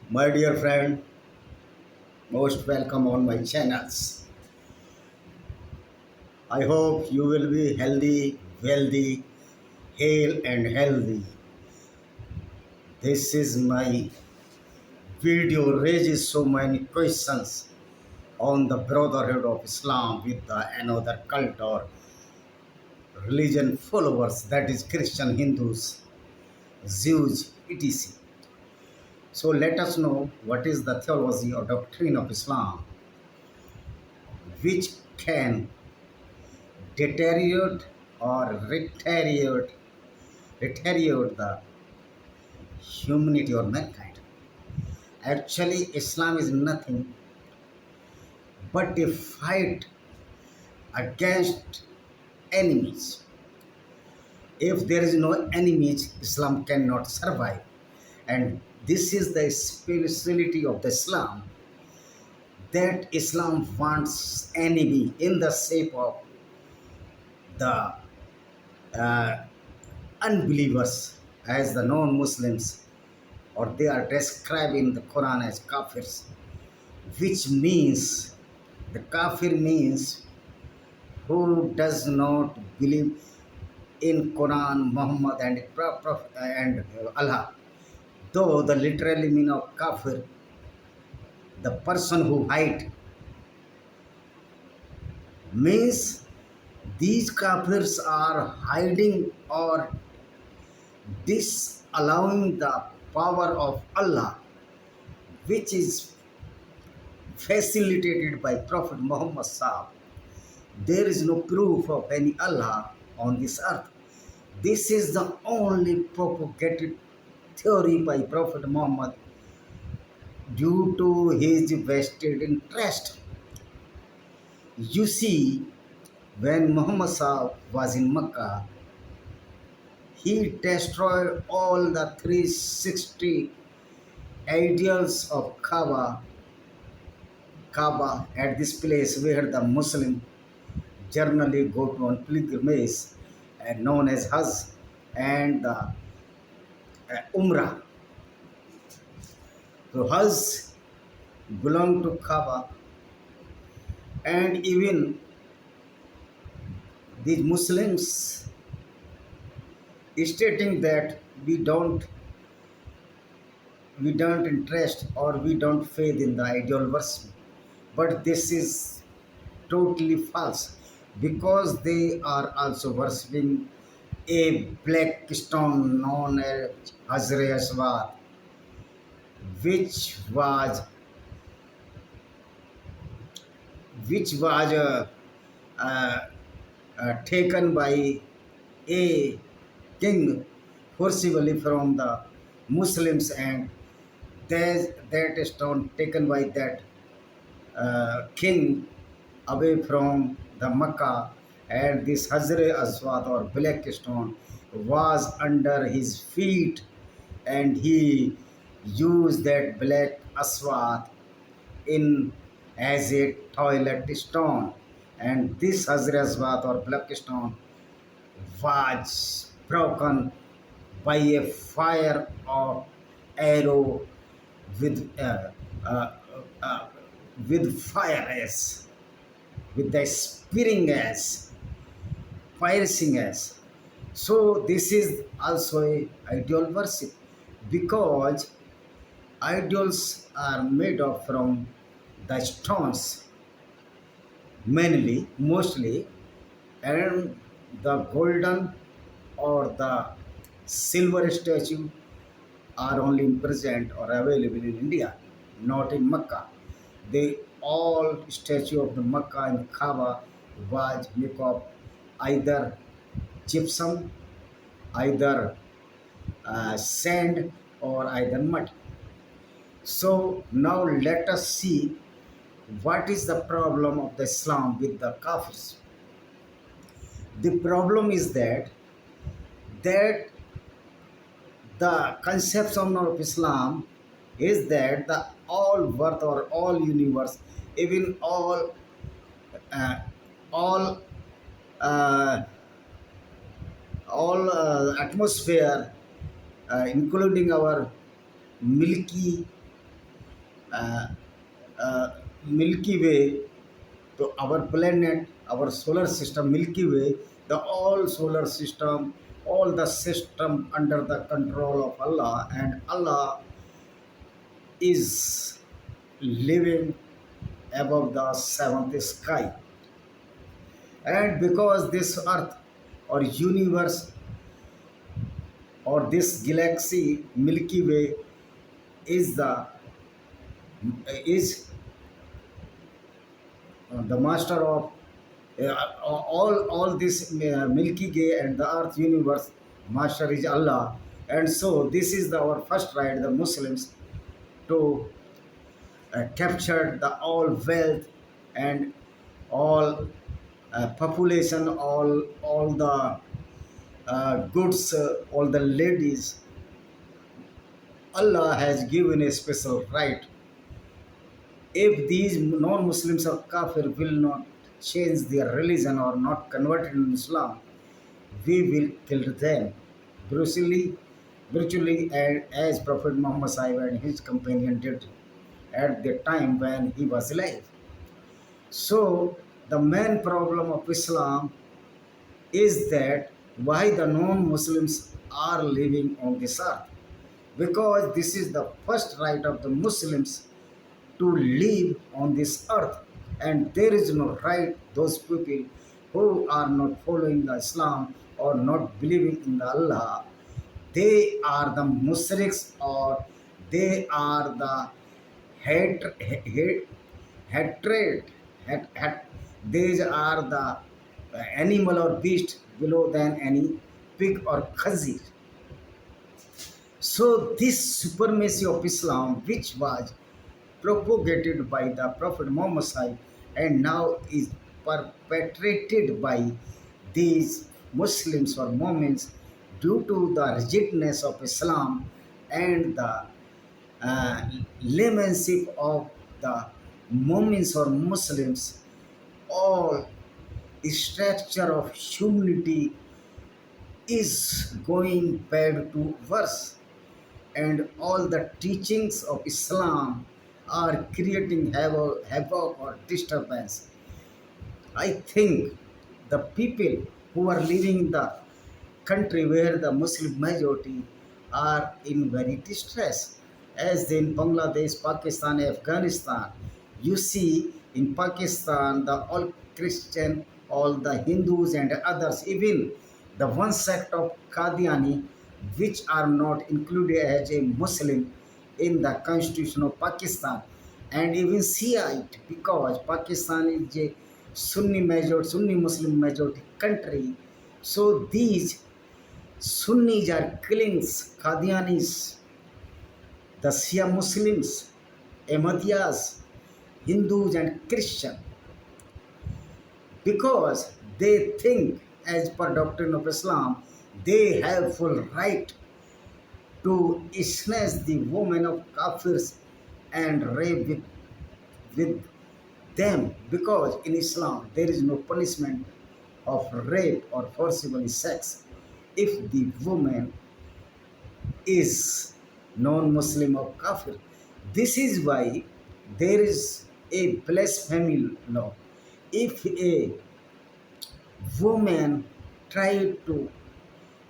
My dear friend, most welcome on my channels. I hope you will be healthy, wealthy, hale and healthy. This is my video raises so many questions on the brotherhood of Islam with the another cult or religion followers, that is Christian, Hindus, Jews, etc. So let us know what is the theology or doctrine of Islam which can deteriorate or reteriorate the humanity or mankind. Actually, Islam is nothing but a fight against enemies. If there is no enemies, Islam cannot survive. And this is the spirituality of the Islam, that Islam wants enemy in the shape of the uh, unbelievers as the non-Muslims, or they are described in the Quran as Kaffirs, which means the Kafir means who does not believe in Quran, Muhammad, and Allah. Though the literally meaning of Kafir, the person who hide, means these Kafirs are hiding or disallowing the power of Allah, which is facilitated by Prophet Muhammad Sahib. There is no proof of any Allah on this earth. This is the only propagated theory by Prophet Muhammad due to his vested interest. You see, when Muhammad Sahib was in Mecca, he destroyed all the 360 ideals of Kaaba at this place where the Muslim generally go to on pilgrimage and known as Hajj and the Umrah. So Hajj belong to Kaaba, and even these Muslims stating that we don't interest or we don't faith in the ideal worship, but this is totally false, because they are also worshipping a black stone known as Hazre Aswad, which was uh, taken by a king forcibly from the Muslims, and that stone taken by that king away from the Makkah, and this Hazre Aswad or black stone was under his feet, and he used that black aswad in as a toilet stone, and this Hazre Aswad or black stone was broken by a fire of arrow with uh, uh, with fire as with the spearing as piercing as. So this is also a ideal worship, because idols are made of from the stones mainly, mostly, and the golden or the silver statue are only present or available in India, not in Mecca. They all statue of the Mecca and Kaaba was made of either gypsum, either sand, or either mud. So now let us see what is the problem of the Islam with the Kaffirs. The problem is that the conception of Islam is that the all world or all universe, even uh, all uh, atmosphere, including our Milky uh, uh, Milky Way, to our planet, our solar system, Milky Way, the all solar system, all the system under the control of Allah, and Allah is living above the seventh sky. And because this earth or universe or this galaxy Milky Way is is the master of all this Milky Way and the earth universe, master is Allah. And so this is our first right, the Muslims, to capture the all wealth and all population, all the goods, all the ladies. Allah has given a special right. If these non-Muslims or Kafir will not change their religion or not convert in Islam, we will kill them brutally, brutally, and as Prophet Muhammad Sahib and his companion did at the time when he was alive. So the main problem of Islam is that why the non-Muslims are living on this earth, because this is the first right of the Muslims to live on this earth, and there is no right those people who are not following the Islam or not believing in the Allah, they are the mushriks, or they are the hatred, these are the animal or beast below than any pig or khazir. So this supremacy of Islam, which was propagated by the Prophet Muhammad Sahib and now is perpetrated by these Muslims or Muslims, due to the rigidness of Islam and the uh, laymanship of the Muslims or Muslims, all structure of humanity is going bad to worse, and all the teachings of Islam are creating havoc or disturbance. I think the people who are living in the country where the Muslim majority are in very distress, as in Bangladesh, Pakistan, Afghanistan. You see, in Pakistan, the all Christian, all the Hindus and others, even the one sect of Qadiani, which are not included as a Muslim in the constitution of Pakistan, and even Shiite, because Pakistan is a Sunni Muslim majority country. So these Sunnis are killing Qadianis, the Shia Muslims, Ahmadiyas, Hindus and Christians, because they think, as per doctrine of Islam, they have full right to snatch the woman of Kaffirs and rape with them, because in Islam there is no punishment of rape or forcible sex if the woman is non-Muslim or Kafir. This is why there is a blasphemy law. If a woman try to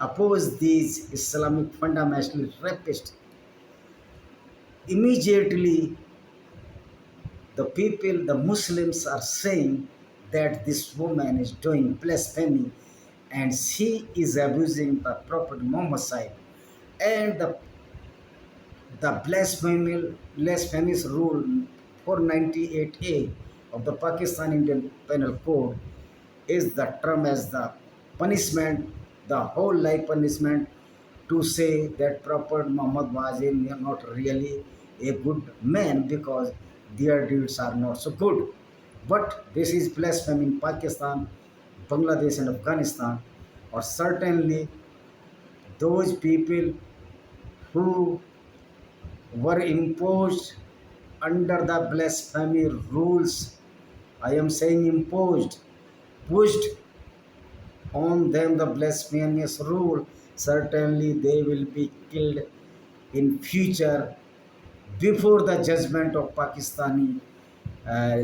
oppose these Islamic fundamentalist rapists, immediately the people, the Muslims are saying that this woman is doing blasphemy and she is abusing the Prophet Muhammad Sahib. And the blasphemous rule 498A of the Pakistan Indian Penal Code is the term as the punishment, the whole life punishment, to say that Prophet Muhammad was not really a good man because their deeds are not so good. But this is blasphemy in Pakistan, Bangladesh, and Afghanistan, or certainly those people who were imposed under the blasphemy rules. I am saying imposed, pushed on them the blasphemous rule. Certainly they will be killed in future before the judgment of Pakistani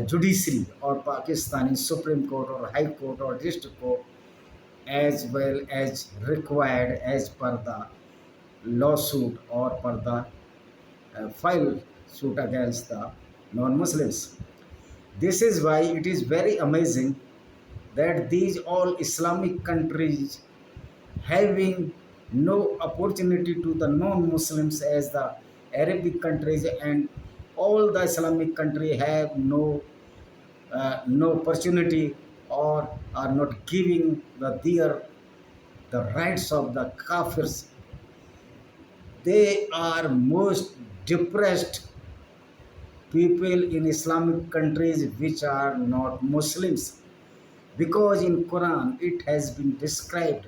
judiciary or Pakistani Supreme Court or High Court or District Court, as well as required as per the lawsuit or per the file suit against the non-Muslims. This is why it is very amazing that these all Islamic countries having no opportunity to the non-Muslims as the Arabic countries, and all the Islamic country have no opportunity or are not giving the rights of the Kaffirs. They are most depressed people in Islamic countries which are not Muslims, because in Quran it has been described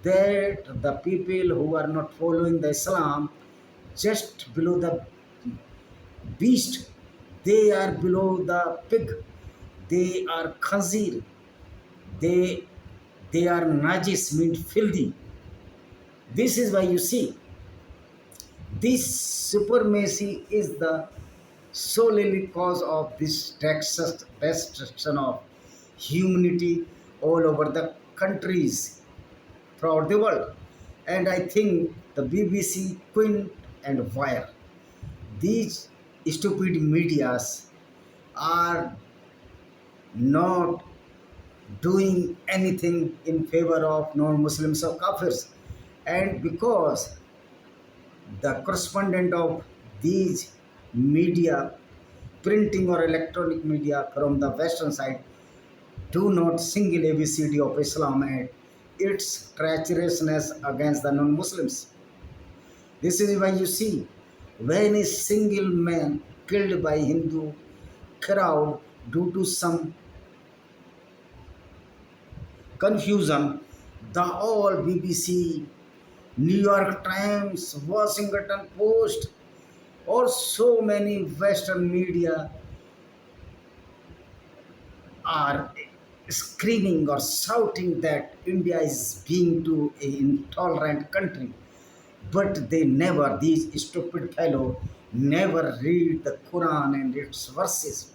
that the people who are not following the Islam just below the beast, they are below the pig, they are khazir, they they are najis, means filthy. This is why you see this supremacy is the solely cause of this destruction of humanity all over the countries throughout the world. And I think the BBC, Quint, and Wire, these stupid medias are not doing anything in favor of non-Muslims or Kafirs. And because the correspondent of these media, printing or electronic media from the western side, do not single ABCD of Islam and its treacherousness against the non-Muslims. This is why you see when a single man killed by Hindu crowd due to some confusion, the all BBC, New York Times, Washington Post, or so many Western media are screaming or shouting that India is being to an intolerant country. But they never, these stupid fellow, never read the Quran and its verses,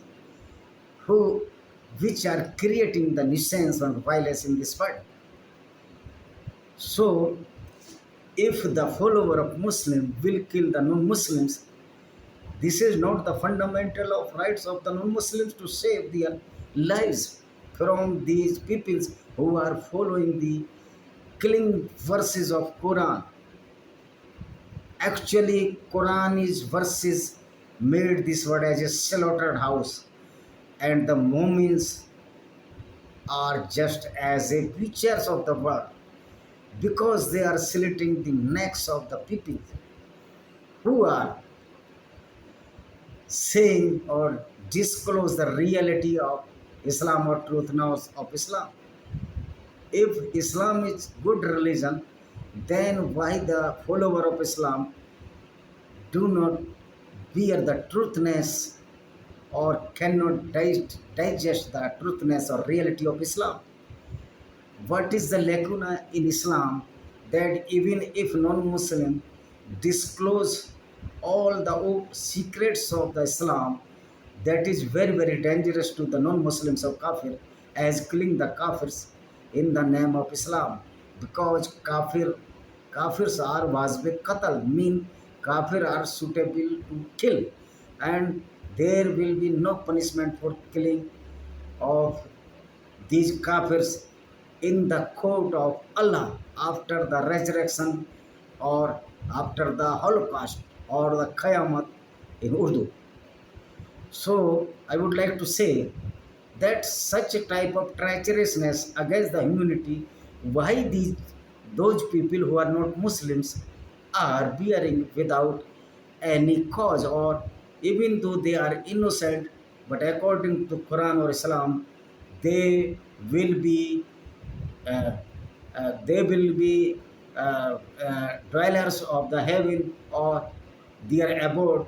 who, which are creating the nuisance and violence in this world. So, if the follower of Muslim will kill the non-Muslims, this is not the fundamental of rights of the non-Muslims to save their lives from these peoples who are following the killing verses of Quran. Actually, Quran is verses made this word as a slaughtered house, and the Mu'mins are just as a creatures of the world, because they are slitting the necks of the people who are saying or disclose the reality of Islam or truth knows of Islam. If Islam is good religion, then why the follower of Islam do not bear the truthness or cannot digest the truthness or reality of Islam? What is the lacuna in Islam that even if non-Muslim disclose all the secrets of the Islam, that is very very dangerous to the non-Muslims of Kafir, as killing the Kafirs in the name of Islam, because Kafirs are wasbe qatal, mean Kafir are suitable to kill, and there will be no punishment for killing of these Kafirs in the court of Allah after the resurrection or after the Holocaust or the Qiyamah in Urdu. So I would like to say that such a type of treacherousness against the humanity, why those people who are not Muslims are bearing without any cause, or even though they are innocent, but according to Quran or Islam, they will be uh, they will be dwellers of the heaven or their abode,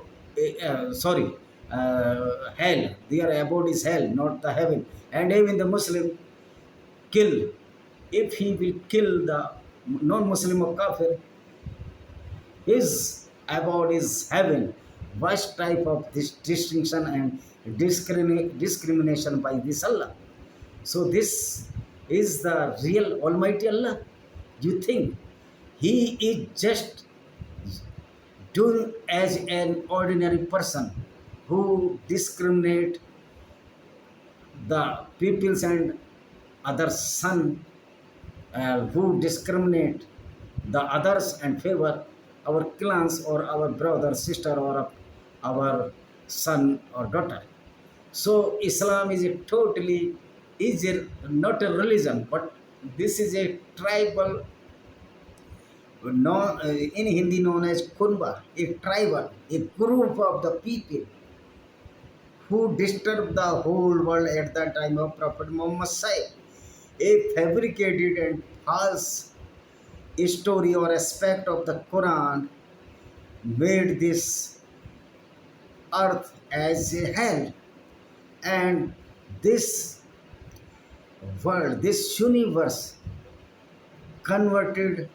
hell. Their abode is hell, not the heaven. And even the Muslim kill, if he will kill the non-Muslim of Kafir, his abode is heaven. worst type of this distinction and discrimination by this Allah. So this is the real Almighty Allah. You think He is just doing as an ordinary person who discriminate the peoples and other son, who discriminate the others and favor our clans or our brother, sister, or our son or daughter. So Islam is a totally is a, not a religion, but this is a tribal, known in Hindi known as Kunba, a tribal, a group of the people who disturbed the whole world at the time of Prophet Muhammad Sai. A fabricated and false story or aspect of the Quran made this earth as a hell, and this world, this universe converted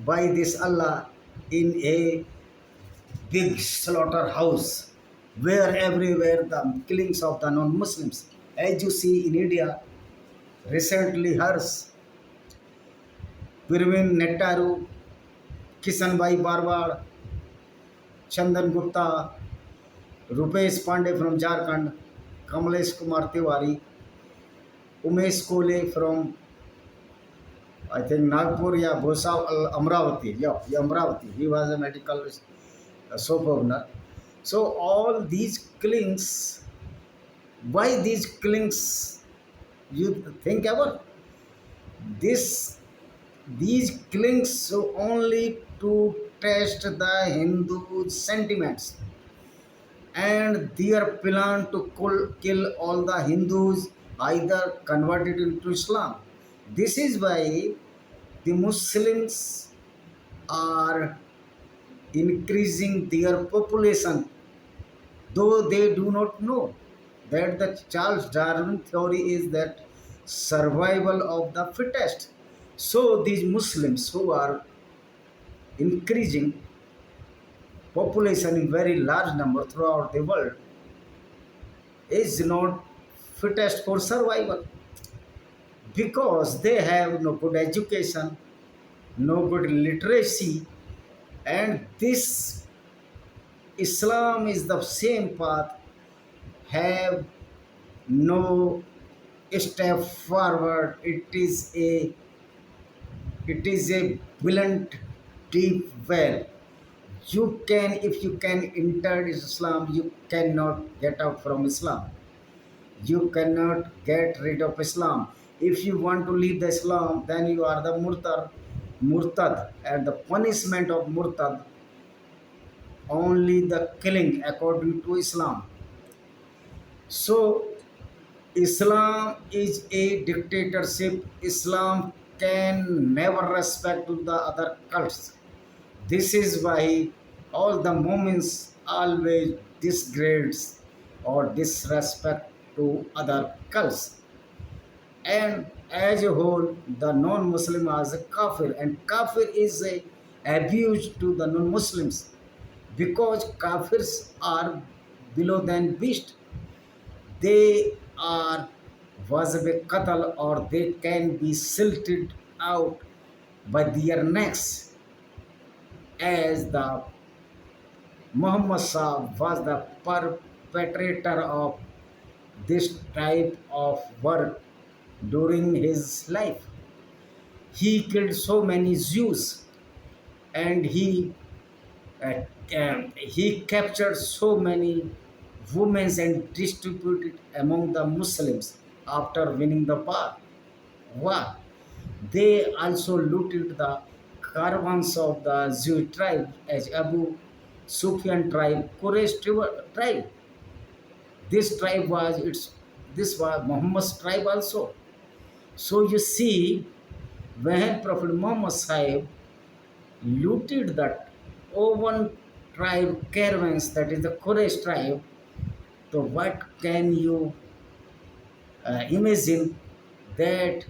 by this Allah in a big slaughterhouse where everywhere the killings of the non-Muslims. As you see in India, recently hers, Pirvin Nettaru, Kishanbhai Barwad, Chandan Gupta, Rupesh Pandey from Jharkhand, Kamlesh Kumar Tiwari, Umesh Kole from I think Nagpur, yeah, Bhusawal, Amravati, yeah, Amravati. He was a medical soap owner. So all these killings, why these killings? You think about this? These killings so only to test the Hindu sentiments and their plan to kill all the Hindus, either converted into Islam. This is why the Muslims are increasing their population, though they do not know that the Charles Darwin theory is that survival of the fittest. So these Muslims who are increasing population in very large number throughout the world is not fittest for survival, because they have no good education, no good literacy, and this Islam is the same path, have no step forward. It is a blunt deep well. You can, if you can enter Islam, you cannot get out from Islam. You cannot get rid of Islam. If you want to leave the Islam, then you are the murtad, and the punishment of murtad only the killing according to Islam. So Islam is a dictatorship. Islam can never respect to the other cults. This is why all the moments always disgrades or disrespect to other cults. And as a whole, the non-Muslim as a kafir, and kafir is a abuse to the non-Muslims, because kafirs are below than beast. They are wajib qatl, or they can be silted out by their necks, as the Muhammad Sahib was the perpetrator of this type of work during his life. He killed so many Jews, and uh, he captured so many women and distributed among the Muslims after winning the war. They also looted the caravans of the Jewish tribe as Abu Sufyan tribe, Quraysh tribe. This tribe was this was Muhammad's tribe also. So you see, when Prophet Muhammad Sahib looted that Ovan tribe caravans, that is the Quraysh tribe, so what can you imagine that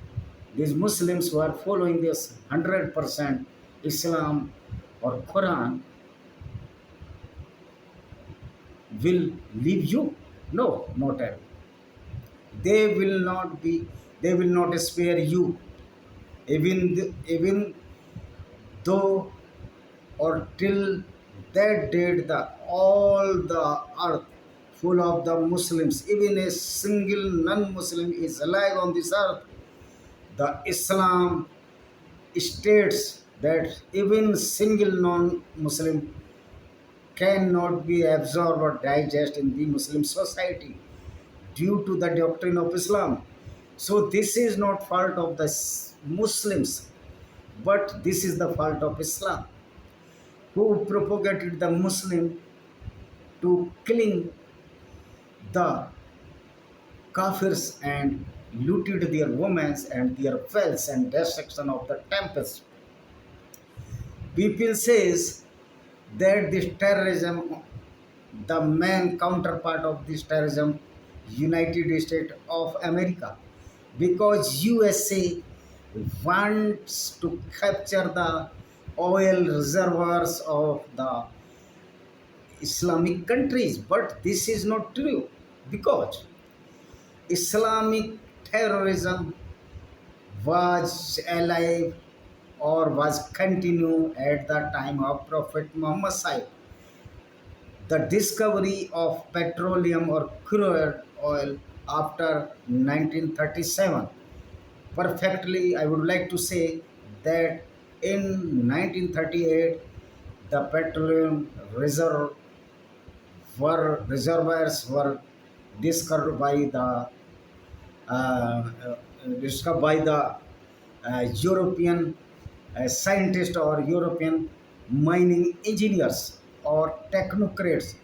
these Muslims who are following this 100% Islam or Quran, will leave you? No, not ever. They will not be, they will not spare you. Even though or till that date the all the earth full of the Muslims, even a single non-Muslim is alive on this earth. The Islam states that even single non-Muslim cannot be absorbed or digest in the Muslim society due to the doctrine of Islam. So this is not fault of the Muslims, but this is the fault of Islam, who propagated the Muslim to killing the Kaffirs and looted their women and their wealth and destruction of the temples. People says that this terrorism, the main counterpart of this terrorism, United States of America, because USA wants to capture the oil reservoirs of the Islamic countries, but this is not true because Islamic terrorism was alive or was continued at the time of Prophet Muhammad Sahib. The discovery of petroleum or crude oil after 1937. Perfectly, I would like to say that in 1938, the petroleum reservoirs were discovered by the uh, European scientists or European mining engineers or technocrats.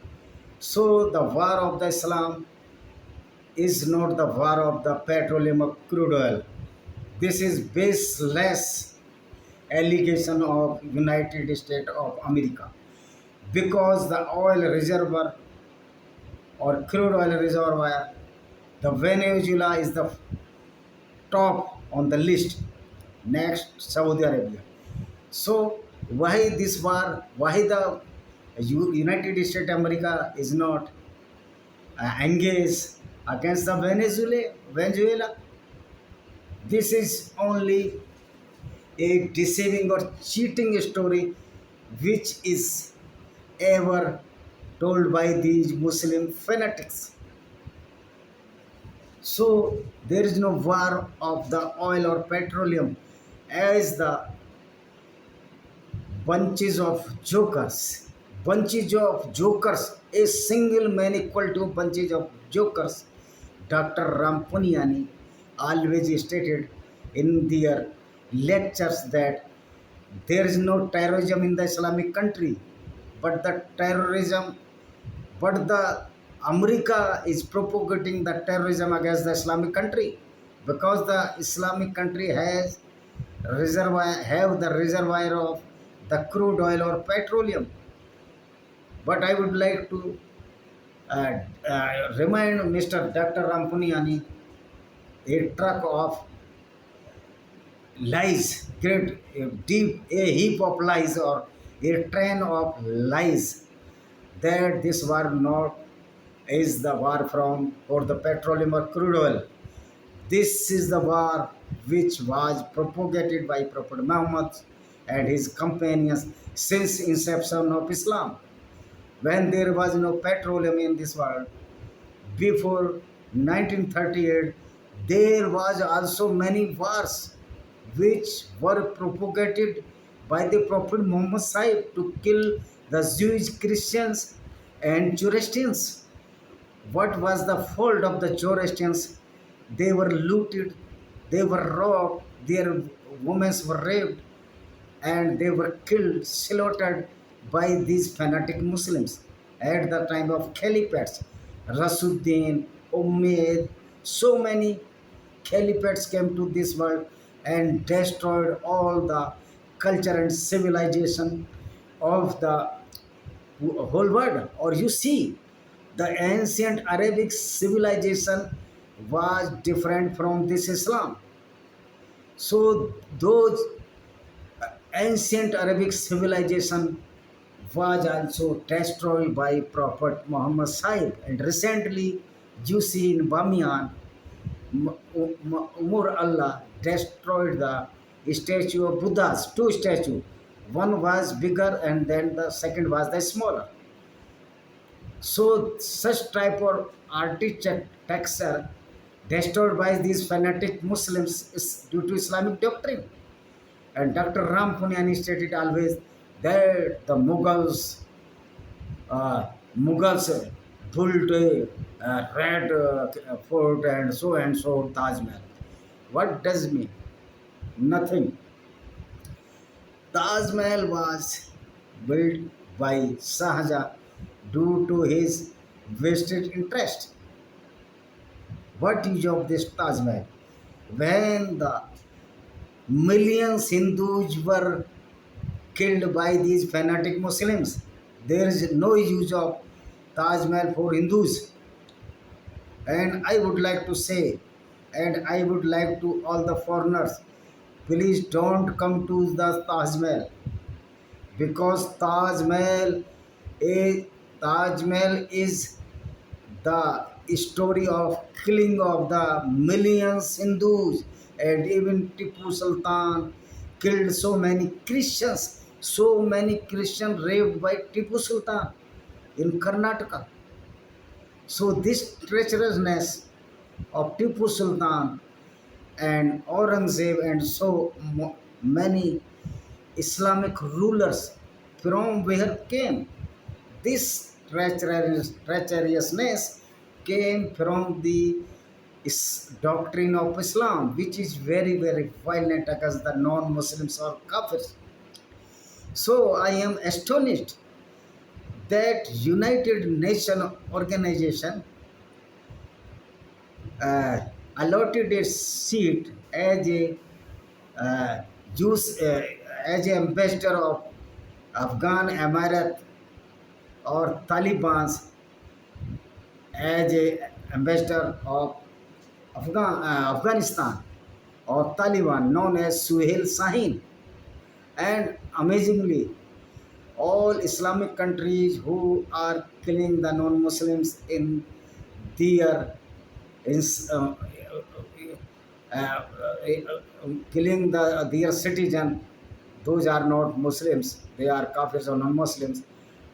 So the war of the Islam is not the war of the petroleum or crude oil. This is baseless allegation of United States of America because the oil reservoir or crude oil reservoir, the Venezuela is the top on the list. Next, Saudi Arabia. So why this war? Why the United States of America is not engaged against the Venezuela? This is only a deceiving or cheating story which is ever told by these Muslim fanatics. So there is no war of the oil or petroleum as the bunches of jokers, a single man equal to bunches of jokers. Dr. Rampuniani always stated in their lectures that there is no terrorism in the Islamic country, but the terrorism, but the America is propagating the terrorism against the Islamic country because the Islamic country have the reservoir of the crude oil or petroleum. But I would like to remind Mr. Dr. Rampuniani, a truck of lies, great, a heap of lies or a train of lies that this war not is the war from or the petroleum or crude oil. This is the war which was propagated by Prophet Muhammad and his companions since inception of Islam. When there was no petroleum in this world, before 1938, there was also many wars which were propagated by the Prophet Muhammad Sahib to kill the Jewish Christians and Zoroastrians. What was the fault of the Zoroastrians? They were looted, they were robbed, their women were raped, and they were killed, slaughtered by these fanatic Muslims at the time of caliphates. Rasuddin, Umayyad, so many caliphates came to this world and destroyed all the culture and civilization of the whole world. Or you see, the ancient Arabic civilization was different from this Islam. So those ancient Arabic civilization was also destroyed by Prophet Muhammad Sahib. And recently, you see in Bamiyan, Umar Allah destroyed the statue of Buddha's, two statues. One was bigger and then the second was the smaller. So such type of architecture destroyed by these fanatic Muslims is due to Islamic doctrine. And Dr. Ram Punyani stated always that the Mughals built a red fort and so Taj Mahal. What does it mean? Nothing. Taj Mahal was built by Shahjahan due to his vested interest. What is of this Taj Mahal? When the millions Hindus were killed by these fanatic Muslims, there is no use of Taj Mahal for Hindus. And I would like to say, and I would like to all the foreigners, please don't come to the Taj Mahal because Taj Mahal is the story of killing of the millions Hindus, and even Tipu Sultan killed so many Christians raped by Tipu Sultan in Karnataka. So this treacherousness of Tipu Sultan and Aurangzeb and so many Islamic rulers from where came this treacherousness came from the doctrine of Islam, which is very, very violent against the non-Muslims or Kaffirs. So I am astonished that United Nations organization uh, allotted a seat as a uh, Jews, as an ambassador of Afghan Emirat or Taliban's as a ambassador of Afghanistan or Taliban known as Suhail Sahin. And amazingly, all Islamic countries who are killing the non-Muslims in their in, uh, uh, killing their citizen, those are not Muslims, they are Kaffirs or non-Muslims,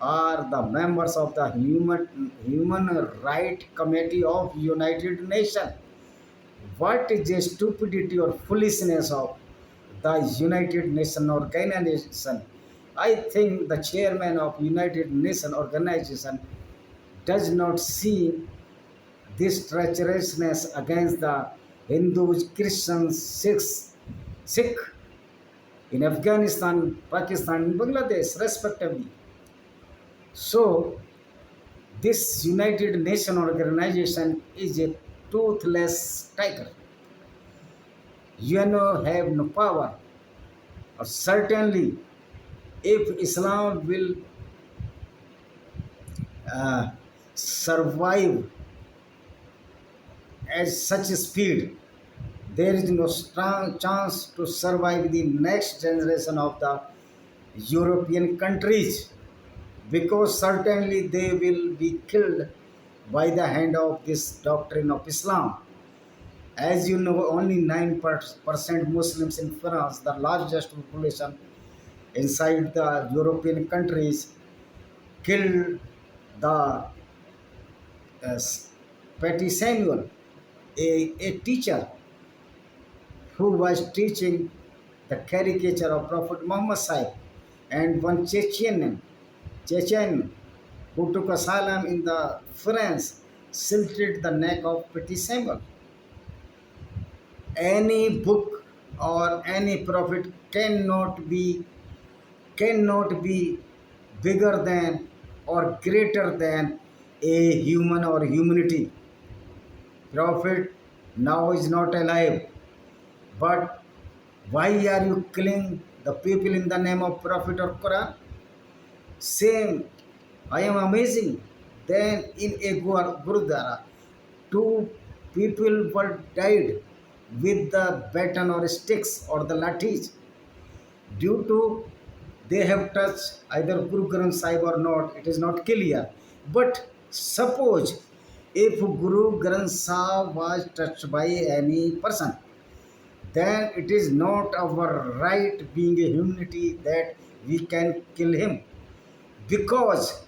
are the members of the Human Right Committee of United Nations. What is the stupidity or foolishness of the United Nations organization? I think the chairman of United Nations organization does not see this treacherousness against the Hindus, Christians, Sikh in Afghanistan, Pakistan, and Bangladesh, respectively. So, this United Nations organization is a toothless tiger. You have no power. Or certainly, if Islam will uh, survive at such a speed, there is no strong chance to survive the next generation of the European countries because certainly they will be killed by the hand of this doctrine of Islam. As you know, only 9% Muslims in France, the largest population inside the European countries, killed the Petit Samuel, a teacher who was teaching the caricature of Prophet Muhammad Sahib, and one Chechen who took asylum in the France, slitted the neck of Petit Samuel. Any book or any prophet cannot be bigger than or greater than a human or humanity. Prophet now is not alive, but why are you killing the people in the name of Prophet or Quran? Same, I am amazing. Then in a Gurudwara, two people were died with the baton or sticks or the lathis due to they have touched either Guru Granth Sahib or not, it is not clear. But suppose if Guru Granth Sahib was touched by any person, then it is not our right being a humanity that we can kill him, because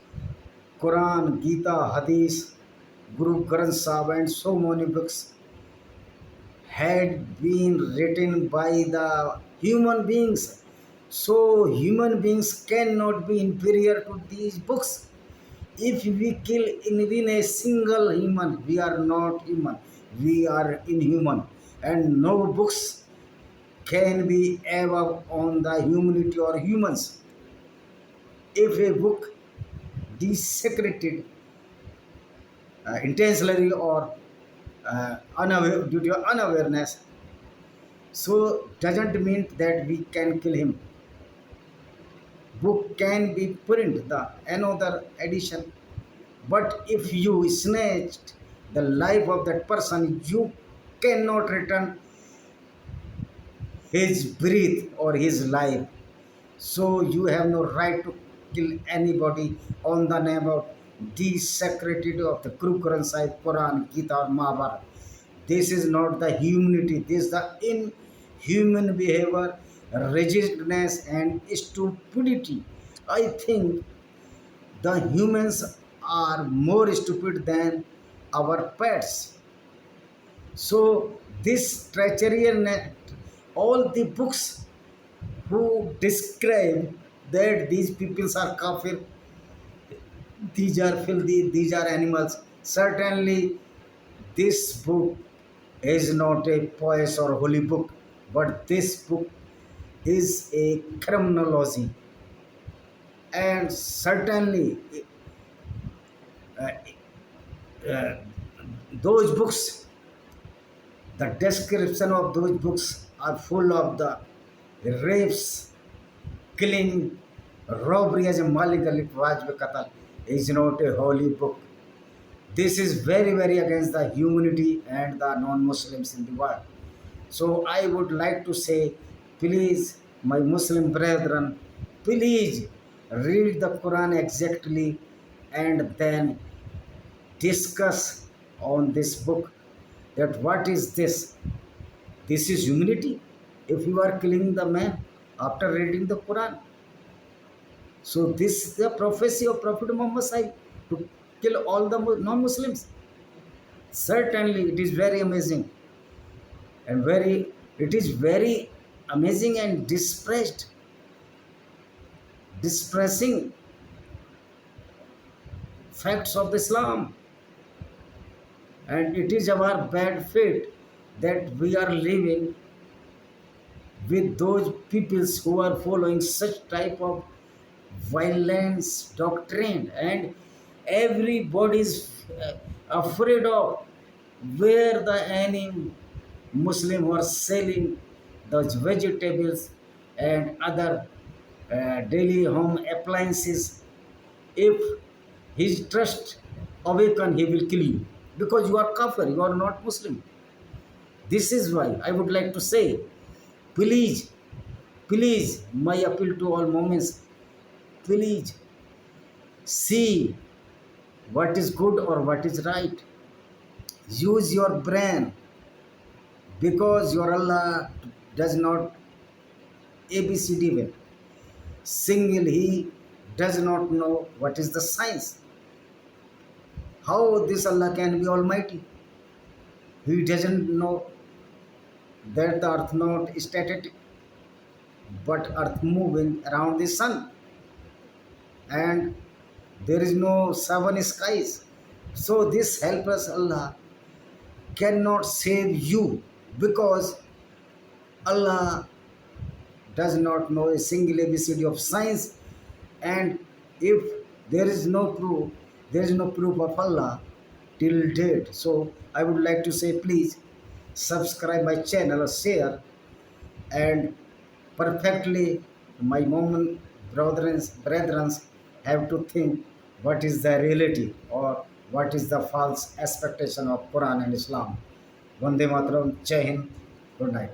Quran, Gita, Hadith, Guru Granth Sahib and so many books had been written by the human beings. So human beings cannot be inferior to these books. If we kill even a single human, we are not human. We are inhuman. And no books can be ever on the humanity or humans. If a book desecrated intentionally or due to unawareness, so doesn't mean that we can kill him. Book can be print the another edition, but if you snatched the life of that person, you cannot return his breath or his life. So you have no right to kill anybody on the name of the sacredity of the Guru Granth Sahib, Quran, Gita or Mahabharata. This is not the humanity. This is the inhuman behavior, rigidness and stupidity. I think the humans are more stupid than our pets. So this treachery and all the books who describe that these peoples are kafir, these are filthy, these are animals. Certainly, this book is not a pious or holy book, but this book is a criminology. And certainly, uh, uh, those books, the description of those books are full of the rapes, killing, robbery as a Malik Ali Wajb Qatal is not a holy book. This is very, very against the humanity and the non-Muslims in the world. So I would like to say, please, my Muslim brethren, please read the Quran exactly and then discuss on this book that what is this? This is humanity. If you are killing the man after reading the Quran, so this is the prophecy of Prophet Muhammad Sahib to kill all the non-Muslims. Certainly, it is very amazing and very amazing and distressing facts of Islam. And it is our bad fate that we are living with those peoples who are following such type of violence doctrine, and everybody is afraid of where the any Muslim who are selling those vegetables and other daily home appliances. If his trust awaken, he will kill you because you are kafir, you are not Muslim. This is why I would like to say, please, please, my appeal to all moments, please see what is good or what is right. Use your brain, because your Allah does not ABCD well. Single, He does not know what is the science. How this Allah can be Almighty? He doesn't know that the earth not static, but earth moving around the sun, and there is no seven skies. So this helpless Allah cannot save you, because Allah does not know a single ABCD of science. And if there is no proof, there is no proof of Allah till date. So I would like to say, please subscribe my channel or share, and perfectly my moment brethren have to think what is the reality or what is the false expectation of Quran and Islam. Vande Mataram, Jai Hind, good night.